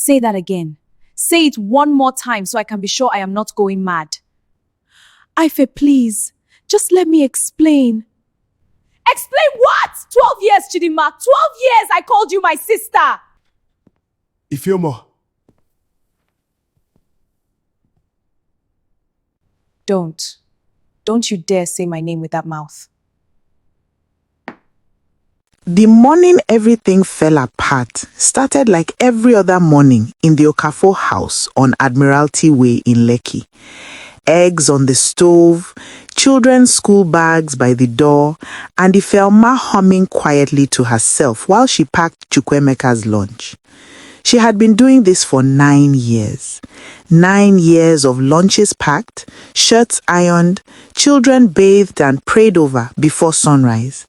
Say that again. Say it one more time so I can be sure I am not going mad. Ife, please, just let me explain. Explain what? 12 years, Chidima. 12 years I called you my sister. Ifeoma. Don't you dare say my name with that mouth. The morning everything fell apart started like every other morning in the Okafor house on Admiralty Way in Lekki. Eggs on the stove, children's school bags by the door, and Ifeoma humming quietly to herself while she packed Chukwemeka's lunch. She had been doing this for 9 years. 9 years of lunches packed, shirts ironed, children bathed and prayed over before sunrise.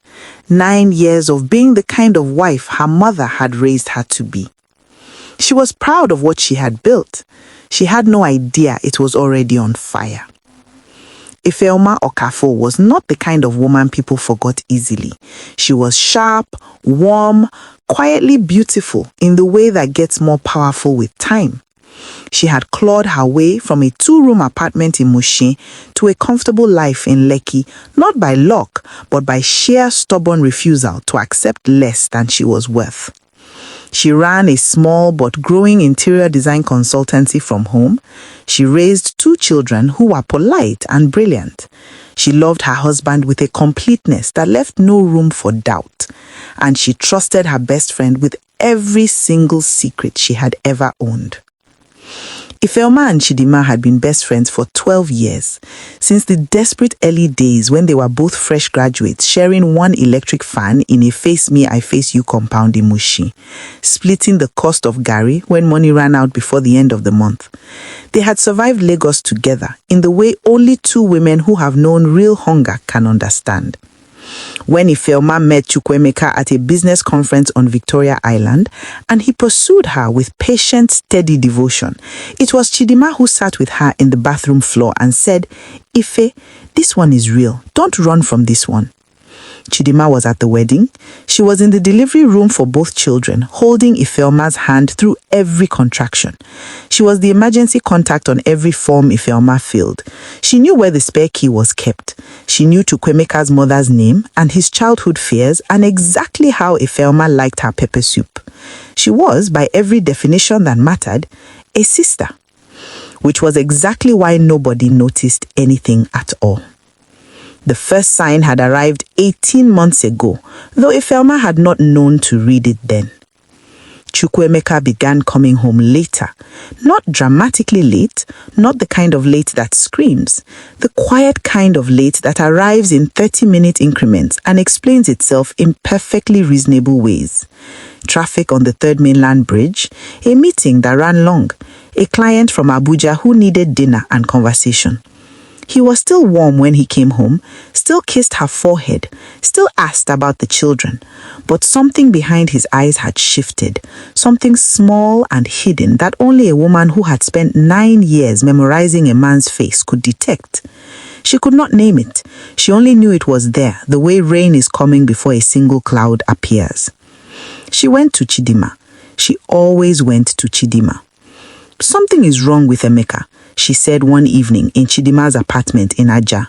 9 years of being the kind of wife her mother had raised her to be. She was proud of what she had built. She had no idea it was already on fire. Ifeoma Okafor was not the kind of woman people forgot easily. She was sharp, warm, quietly beautiful in the way that gets more powerful with time. She had clawed her way from a 2-room apartment in Mushin to a comfortable life in Lekki, not by luck, but by sheer stubborn refusal to accept less than she was worth. She ran a small but growing interior design consultancy from home. She raised 2 children who were polite and brilliant. She loved her husband with a completeness that left no room for doubt. And she trusted her best friend with every single secret she had ever owned. Ifeoma and Chidima had been best friends for 12 years, since the desperate early days when they were both fresh graduates sharing one electric fan in a face me, I face you compound in Mushi, splitting the cost of Gary when money ran out before the end of the month. They had survived Lagos together in the way only 2 women who have known real hunger can understand. When Ifeoma met Chukwemeka at a business conference on Victoria Island, and he pursued her with patient, steady devotion, it was Chidima who sat with her in the bathroom floor and said, "Ife, this one is real. Don't run from this one." Chidima was at the wedding. She was in the delivery room for both children, holding Ifeoma's hand through every contraction. She was the emergency contact on every form Ifeoma filled. She knew where the spare key was kept. She knew Chukwemeka's mother's name and his childhood fears and exactly how Ifeoma liked her pepper soup. She was, by every definition that mattered, a sister, which was exactly why nobody noticed anything at all. The first sign had arrived 18 months ago, though Ifeoma had not known to read it then. Chukwemeka began coming home later. Not dramatically late, not the kind of late that screams, the quiet kind of late that arrives in 30-minute increments and explains itself in perfectly reasonable ways. Traffic on the Third Mainland Bridge, a meeting that ran long, a client from Abuja who needed dinner and conversation. He was still warm when he came home, still kissed her forehead, still asked about the children, but something behind his eyes had shifted, something small and hidden that only a woman who had spent 9 years memorizing a man's face could detect. She could not name it. She only knew it was there, the way rain is coming before a single cloud appears. She went to Chidima. She always went to Chidima. "Something is wrong with Emeka," she said one evening in Chidima's apartment in Aja,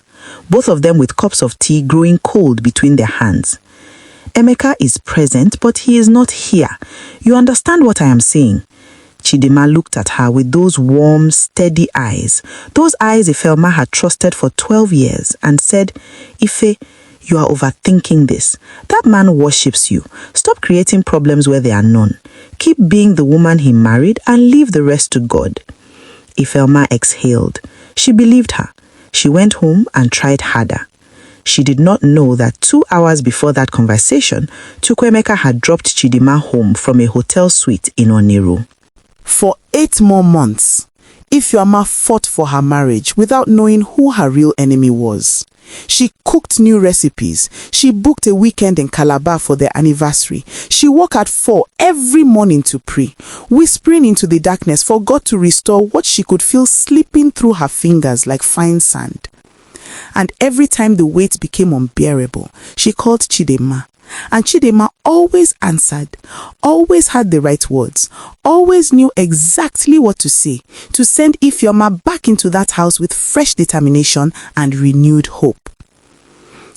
both of them with cups of tea growing cold between their hands. "Emeka is present, but he is not here. You understand what I am saying?" Chidima looked at her with those warm, steady eyes, those eyes Ifeoma had trusted for 12 years, and said, "Ife, you are overthinking this. That man worships you. Stop creating problems where there are none. Keep being the woman he married and leave the rest to God." Ifeoma exhaled. She believed her. She went home and tried harder. She did not know that 2 hours before that conversation, Chukwemeka had dropped Chidima home from a hotel suite in Oniru. For 8 more months, Ifeoma fought for her marriage without knowing who her real enemy was. She cooked new recipes. She booked a weekend in Calabar for their anniversary. She woke at 4 every morning to pray, whispering into the darkness for God to restore what she could feel slipping through her fingers like fine sand. And every time the weight became unbearable, she called Chidema, And Chidima always answered, always had the right words, always knew exactly what to say to send Ifeoma back into that house with fresh determination and renewed hope.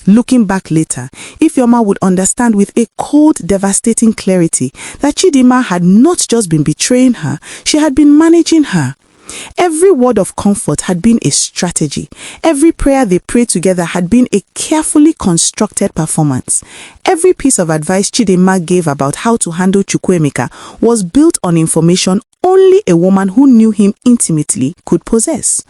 Looking back later, Ifeoma would understand with a cold, devastating clarity that Chidima had not just been betraying her, she had been managing her. Every word of comfort had been a strategy. Every prayer they prayed together had been a carefully constructed performance. Every piece of advice Chidima gave about how to handle Chukwuemeka was built on information only a woman who knew him intimately could possess.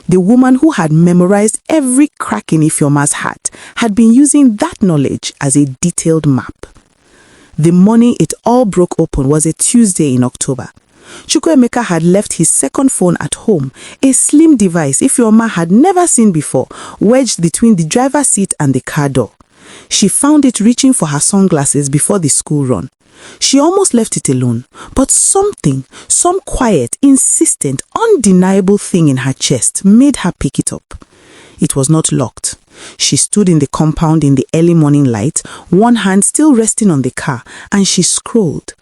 The woman who had memorized every crack in Ifeoma's heart had been using that knowledge as a detailed map. The morning it all broke open was a Tuesday in October. Chukwuemeka had left his second phone at home, a slim device Ifeoma had never seen before, wedged between the driver's seat and the car door. She found it reaching for her sunglasses before the school run. She almost left it alone, but some quiet, insistent, undeniable thing in her chest made her pick it up. It was not locked. She stood in the compound in the early morning light, one hand still resting on the car, and she scrolled.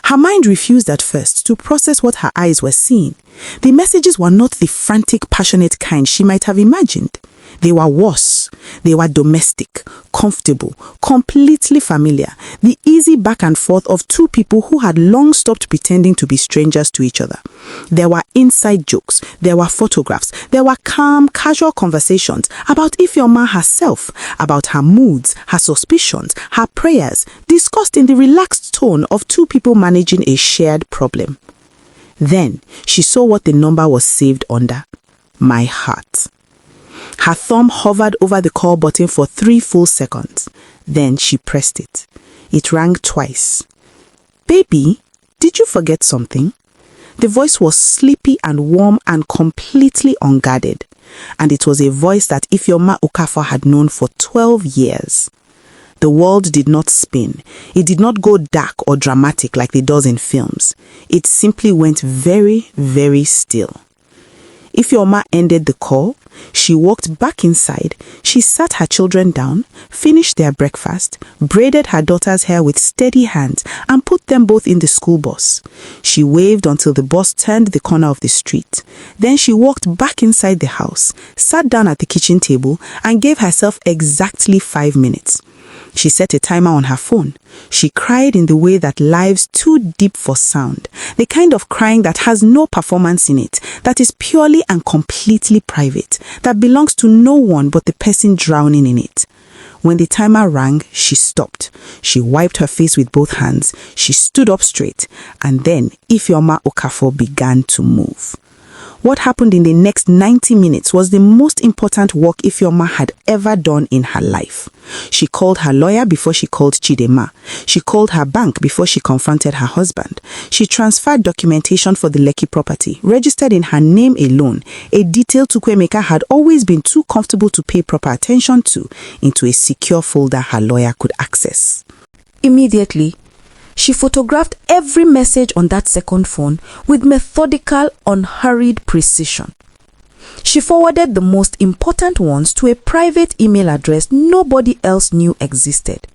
Her mind refused at first to process what her eyes were seeing. The messages were not the frantic, passionate kind she might have imagined. They were worse. They were domestic, comfortable, completely familiar. The easy back and forth of two people who had long stopped pretending to be strangers to each other. There were inside jokes. There were photographs. There were calm, casual conversations about Ifeoma herself, about her moods, her suspicions, her prayers, discussed in the relaxed tone of two people managing a shared problem. Then she saw what the number was saved under. My heart. Her thumb hovered over the call button for 3 full seconds. Then she pressed it. It rang twice. Baby, did you forget something? The voice was sleepy and warm and completely unguarded. And it was a voice that Ifeoma Okafor had known for 12 years. The world did not spin. It did not go dark or dramatic like it does in films. It simply went very, very still. Ifeoma ended the call. She walked back inside. She sat her children down, finished their breakfast, braided her daughter's hair with steady hands, and put them both in the school bus. She waved until the bus turned the corner of the street. Then she walked back inside the house, sat down at the kitchen table, and gave herself exactly 5 minutes. She set a timer on her phone. She cried in the way that life's too deep for sound, the kind of crying that has no performance in it, that is purely and completely private, that belongs to no one but the person drowning in it. When the timer rang, she stopped. She wiped her face with both hands. She stood up straight, and then Ifeoma Okafor began to move. What happened in the next 90 minutes was the most important work Ifeoma had ever done in her life. She called her lawyer before she called Chidema. She called her bank before she confronted her husband. She transferred documentation for the Lekki property, registered in her name alone, a detail Chukwuemeka had always been too comfortable to pay proper attention to, into a secure folder her lawyer could access. Immediately, she photographed every message on that second phone with methodical, unhurried precision. She forwarded the most important ones to a private email address nobody else knew existed.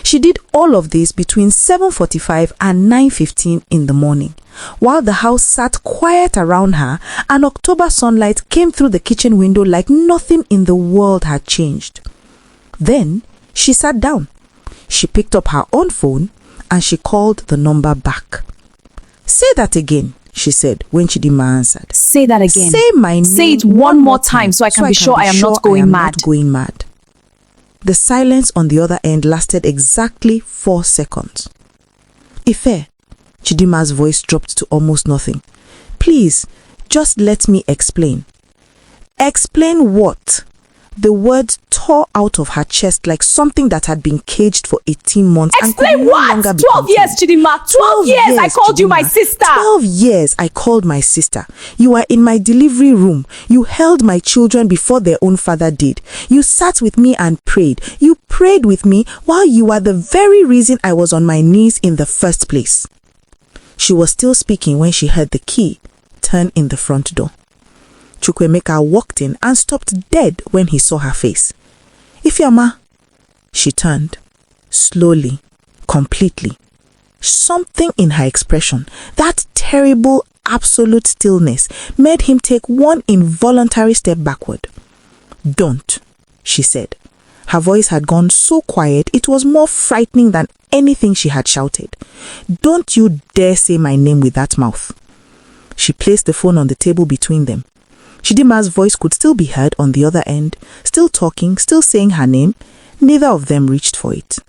She did all of this between 7:45 and 9:15 in the morning, while the house sat quiet around her and October sunlight came through the kitchen window like nothing in the world had changed. Then she sat down. She picked up her own phone and she called the number back. "Say that again," she said when Chidima answered. Say that again. "Say my name. Say it one more time so I can be sure I am not going mad." The silence on the other end lasted exactly 4 seconds. "Ife," Chidima's voice dropped to almost nothing. "Please, just let me explain." "Explain what?" The words tore out of her chest like something that had been caged for 18 months. Explain and could what? no longer be 12 years, contained. Chidima. 12 years I called you my Chidima. sister. 12 years I called my sister. You were in my delivery room. You held my children before their own father did. You sat with me and prayed. You prayed with me while you were the very reason I was on my knees in the first place. She was still speaking when she heard the key turn in the front door. Chukwuemeka walked in and stopped dead when he saw her face. "Ifeoma." She turned. Slowly, completely. Something in her expression, that terrible, absolute stillness, made him take one involuntary step backward. "Don't," she said. Her voice had gone so quiet it was more frightening than anything she had shouted. "Don't you dare say my name with that mouth." She placed the phone on the table between them. Chidima's voice could still be heard on the other end, still talking, still saying her name. Neither of them reached for it.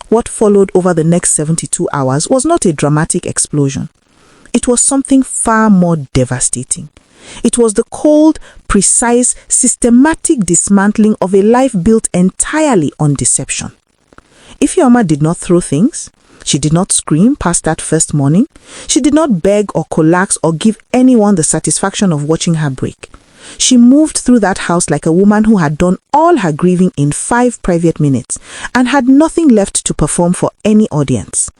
What followed over the next 72 hours was not a dramatic explosion. It was something far more devastating. It was the cold, precise, systematic dismantling of a life built entirely on deception. Ifeoma did not throw things. She did not scream past that first morning. She did not beg or collapse or give anyone the satisfaction of watching her break. She moved through that house like a woman who had done all her grieving in 5 private minutes and had nothing left to perform for any audience.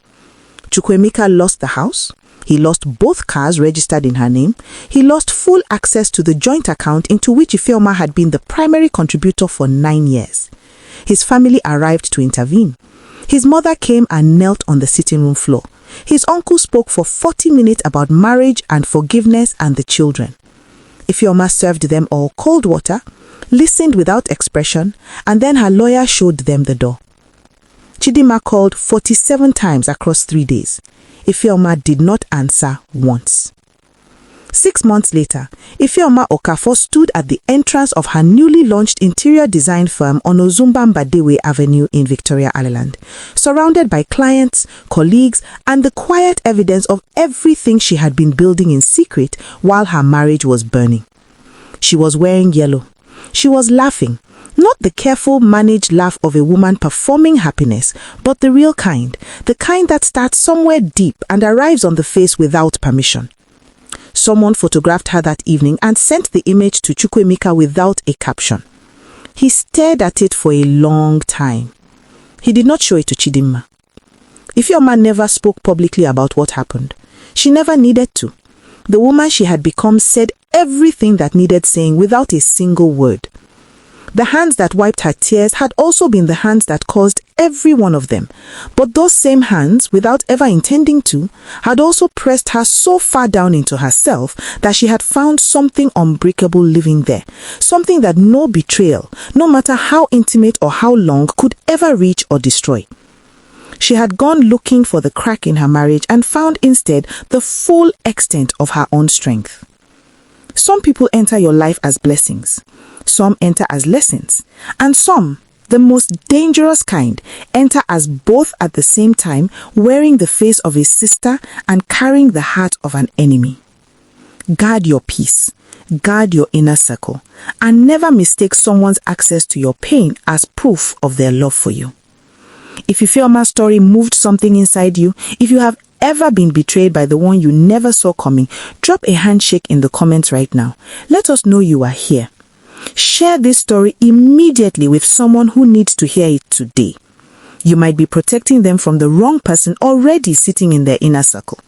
Chukwuemeka lost the house. He lost both cars registered in her name. He lost full access to the joint account into which Ifeoma had been the primary contributor for 9 years. His family arrived to intervene. His mother came and knelt on the sitting room floor. His uncle spoke for 40 minutes about marriage and forgiveness and the children. Ifeoma served them all cold water, listened without expression, and then her lawyer showed them the door. Chidima called 47 times across 3 days. Ifeoma did not answer once. 6 months later, Ifeoma Okafor stood at the entrance of her newly launched interior design firm on Ozumba Mbadewe Avenue in Victoria Island, surrounded by clients, colleagues, and the quiet evidence of everything she had been building in secret while her marriage was burning. She was wearing yellow. She was laughing, not the careful, managed laugh of a woman performing happiness, but the real kind, the kind that starts somewhere deep and arrives on the face without permission. Someone photographed her that evening and sent the image to Chukwuemeka without a caption. He stared at it for a long time. He did not show it to Chidima. Ifeoma never spoke publicly about what happened. She never needed to. The woman she had become said everything that needed saying without a single word. The hands that wiped her tears had also been the hands that caused every one of them. But those same hands, without ever intending to, had also pressed her so far down into herself that she had found something unbreakable living there. Something that no betrayal, no matter how intimate or how long, could ever reach or destroy. She had gone looking for the crack in her marriage and found instead the full extent of her own strength. Some people enter your life as blessings. Some enter as lessons. And some, the most dangerous kind, enter as both at the same time, wearing the face of a sister and carrying the heart of an enemy. Guard your peace. Guard your inner circle. And never mistake someone's access to your pain as proof of their love for you. If Ifeoma's story moved something inside you, if you have ever been betrayed by the one you never saw coming, drop a handshake in the comments right now. Let us know you are here. Share this story immediately with someone who needs to hear it today. You might be protecting them from the wrong person already sitting in their inner circle.